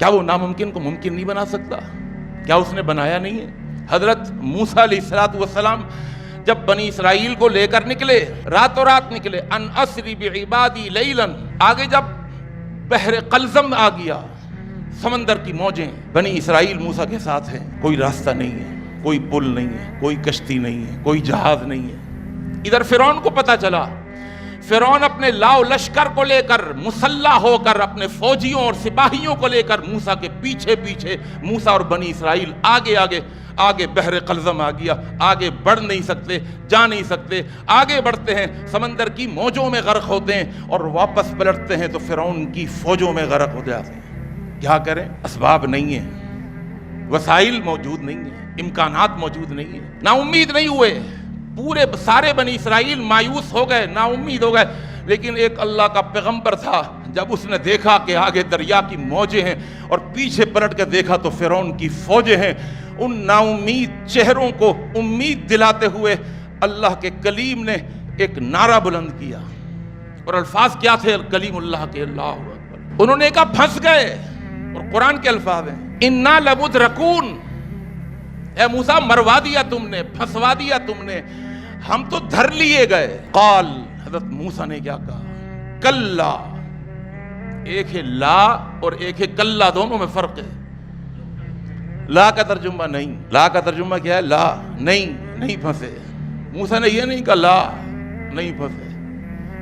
کیا وہ ناممکن کو ممکن نہیں بنا سکتا؟ کیا اس نے بنایا نہیں ہے؟ حضرت موسیٰ علیہ السلام جب بنی اسرائیل کو لے کر نکلے، راتوں رات نکلے، ان اسری بعبادی لیلا، آگے جب بحر قلزم آ گیا، سمندر کی موجیں، بنی اسرائیل موسیٰ کے ساتھ ہیں، کوئی راستہ نہیں ہے، کوئی پل نہیں ہے، کوئی کشتی نہیں ہے، کوئی جہاز نہیں ہے۔ ادھر فرعون کو پتہ چلا، فرعون اپنے لاؤ لشکر کو لے کر مسلح ہو کر اپنے فوجیوں اور سپاہیوں کو لے کر موسیٰ کے پیچھے پیچھے، موسیٰ اور بنی اسرائیل آگے بحر قلزم آ گیا، آگے بڑھ نہیں سکتے، جا نہیں سکتے، آگے بڑھتے ہیں سمندر کی موجوں میں غرق ہوتے ہیں اور واپس پلٹتے ہیں تو فرعون کی فوجوں میں غرق ہو جاتے ہیں۔ کیا کریں؟ اسباب نہیں ہیں، وسائل موجود نہیں ہیں، امکانات موجود نہیں ہیں، نا امید نہیں ہوئے، پورے سارے بنی اسرائیل مایوس ہو گئے، نا امید ہو گئے، لیکن ایک اللہ کا پیغمبر تھا، جب اس نے دیکھا کہ آگے دریا کی موجیں ہیں اور پیچھے پلٹ کر دیکھا تو فرعون کی فوجیں ہیں، ان نا امید چہروں کو امید دلاتے ہوئے اللہ کے کلیم نے ایک نعرہ بلند کیا، اور الفاظ کیا تھے کلیم اللہ کے؟ اللہ اکبر۔ انہوں نے کہا پھنس گئے، اور قرآن کے الفاظ ہیں انا لمدرکون، اے موسیٰ مروا دیا تم نے، پھنسوا دیا تم نے، ہم تو دھر لیے گئے۔ قال، حضرت موسیٰ نے کیا کہا؟ کلا، ایک ہے لا اور ایک ہے کلا، دونوں میں فرق ہے۔ لا کا ترجمہ نہیں، لا کا ترجمہ کیا ہے؟ لا، نہیں پھنسے۔ موسیٰ نے یہ نہیں کہا لا نہیں پھنسے۔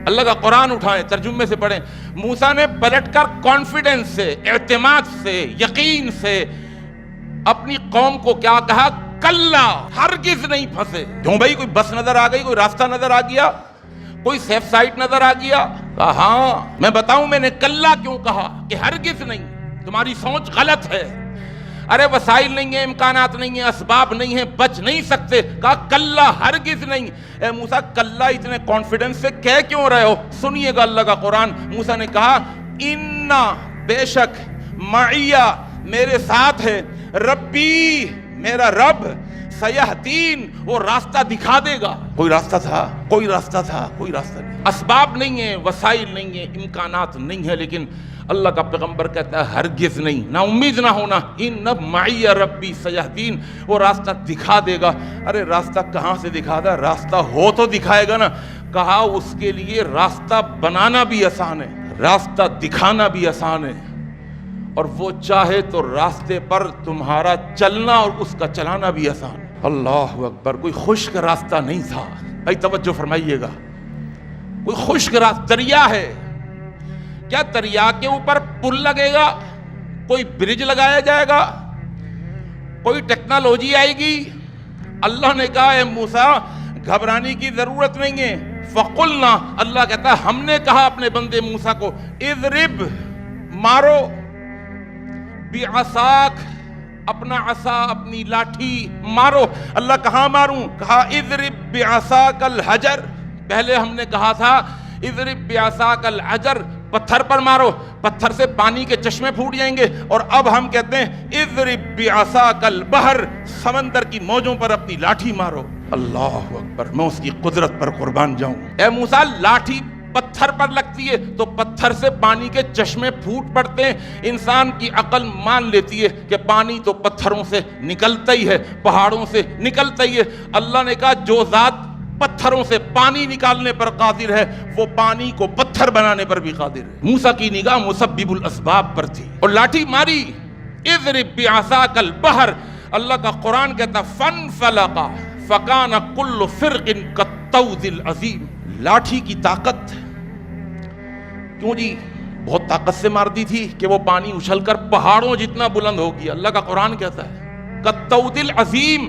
اللہ کا قرآن اٹھائیں، ترجمے سے پڑھیں۔ موسیٰ نے پلٹ کر کانفیڈنس سے، اعتماد سے، یقین سے اپنی قوم کو کیا کہا؟ کلا، ہرگز نہیں پھنسے۔ کیوں بھائی؟ کوئی بس نظر آ گئی، کوئی راستہ نظر آ گیا، کوئی سیف سائٹ نظر آ گیا؟ کہا ہاں میں بتاؤں میں نے کلا کیوں کہا کہ ہرگز نہیں، تمہاری سوچ غلط ہے، ارے وسائل نہیں ہیں، امکانات نہیں ہیں، اسباب نہیں ہیں، بچ نہیں سکتے۔ کہا کلا، ہرگز نہیں۔ اے موسیٰ کلا اتنے کانفیڈنس سے کہہ کیوں رہے ہو؟ سنیے گا اللہ کا قرآن۔ موسیٰ نے کہا انا، بے شک، معیہ، میرے ساتھ ہے، ربی، میرا رب، سیہدین، وہ راستہ دکھا دے گا۔ کوئی راستہ تھا؟ کوئی راستہ تھا؟ کوئی راستہ نہیں۔ اسباب نہیں ہیں، وسائل نہیں ہیں، امکانات نہیں ہیں، لیکن اللہ کا پیغمبر کہتا ہے ہرگز نہیں، نا امید نہ ہونا، ان معی ربی سیہدین، وہ راستہ دکھا دے گا۔ ارے راستہ کہاں سے دکھا دا؟ راستہ ہو تو دکھائے گا نا۔ کہا اس کے لیے راستہ بنانا بھی آسان ہے، راستہ دکھانا بھی آسان ہے، اور وہ چاہے تو راستے پر تمہارا چلنا اور اس کا چلانا بھی آسان ہے۔ اللہ اکبر۔ کوئی خشک راستہ نہیں تھا، بھائی توجہ فرمائیے گا، کوئی خشک راستہ، دریا ہے، کیا دریا کے اوپر پل لگے گا؟ کوئی برج لگایا جائے گا؟ کوئی ٹیکنالوجی آئے گی؟ اللہ نے کہا اے موسیٰ گھبرانے کی ضرورت نہیں ہے۔ فقلنا، اللہ کہتا ہے ہم نے کہا اپنے بندے موسیٰ کو اضرب، مارو، بعصاک، اپنا عصا، اپنی لاٹھی مارو۔ اللہ کہاں ماروں؟ کہا اضرب بعصاک الحجر۔ پہلے ہم نے کہا تھا اضرب بعصاک الحجر، پتھر پر مارو، پتھر سے پانی کے چشمے پھوٹ جائیں گے، اور اب ہم کہتے ہیں اضرب بعصاک البحر، سمندر کی موجوں پر اپنی لاٹھی مارو۔ اللہ اکبر، میں اس کی قدرت پر قربان جاؤں۔ اے موسیٰ لاٹھی پتھر پر لگتی ہے تو پتھر سے پانی کے چشمے پھوٹ پڑتے ہیں۔ انسان کی عقل مان لیتی ہے کہ پانی تو پتھروں سے نکلتا ہی ہے، پہاڑوں سے نکلتا ہی ہے۔ اللہ نے کہا جو ذات پتھروں سے پانی نکالنے پر قادر ہے، وہ پانی کو پتھر بنانے پر بھی قادر ہے۔ موسیٰ کی نگاہ مسبب الاسباب پر تھی، اور لاٹھی ماری، اضرب بعصاک البحر۔ اللہ کا قرآن کہتا فانفلق فکان کل فرق کالطود العظیم۔ لاٹھی کی طاقت، کیوں جی؟ بہت طاقت سے مار دی تھی کہ وہ پانی اچھل کر پہاڑوں جتنا بلند ہو گیا۔ اللہ کا قرآن کہتا ہے کالطود العظیم،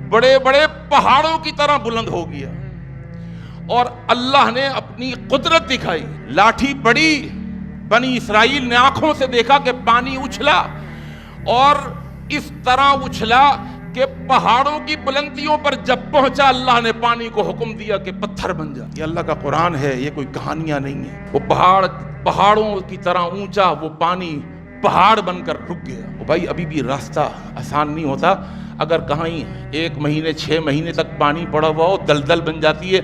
بڑے بڑے پہاڑوں کی طرح بلند ہو گیا۔ اور اللہ نے اپنی قدرت دکھائی، لاٹھی پڑی، بنی اسرائیل نے آنکھوں سے دیکھا کہ پانی اچھلا، اور اس طرح اچھلا کہ پہاڑوں کی بلندیوں پر جب پہنچا اللہ نے پانی کو حکم دیا کہ پتھر بن جا۔ یہ اللہ کا قرآن ہے، یہ کوئی کہانیاں نہیں ہیں۔ وہ پہاڑوں کی طرح اونچا وہ پانی پہاڑ بن کر رک گیا۔ بھائی ابھی بھی راستہ آسان نہیں ہوتا۔ اگر کہیں 1 مہینے 6 مہینے تک پانی پڑا ہوا ہو، دلدل بن جاتی ہے،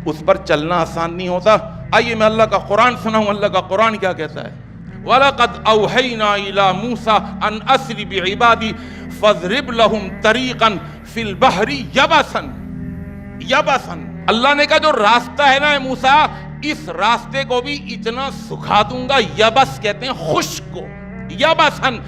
اس پر چلنا آسان نہیں ہوتا۔ آئیے میں اللہ کا قرآن سناؤں، اللہ کا قرآن کیا کہتا ہے۔ وَلَقَدْ أَوْحَيْنَا إِلَى مُوسَىٰ أَنْ أَسْرِ بِعِبَادِي فَاضْرِبْ لَهُمْ طَرِيقًا فِي الْبَحْرِ يَبَسًا اللہ نے کہا جو راستہ ہے نا موسیٰ، اس راستے کو بھی اتنا سکھا دوں گا، یبس کہتے ہیں خشک کو، یبسن،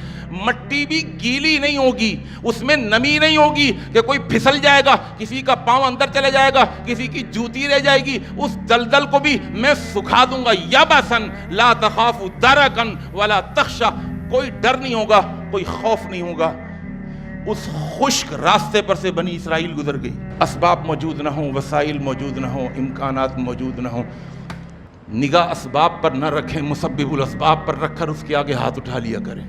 مٹی بھی گیلی نہیں ہوگی، اس میں نمی نہیں ہوگی کہ کوئی پھسل جائے گا، کسی کا پاؤں اندر چلے جائے گا، کسی کی جوتی رہ جائے گی، اس دلدل کو بھی میں سکھا دوں گا، یبسن لا تخاف درکن ولا تخشا، کوئی ڈر نہیں ہوگا، کوئی خوف نہیں ہوگا۔ اس خشک راستے پر سے بنی اسرائیل گزر گئی۔ اسباب موجود نہ ہوں، وسائل موجود نہ ہوں، امکانات موجود نہ ہوں، نگاہ اسباب پر نہ رکھیں، مسبب الاسباب پر رکھ کر اس کے آگے ہاتھ اٹھا لیا کریں۔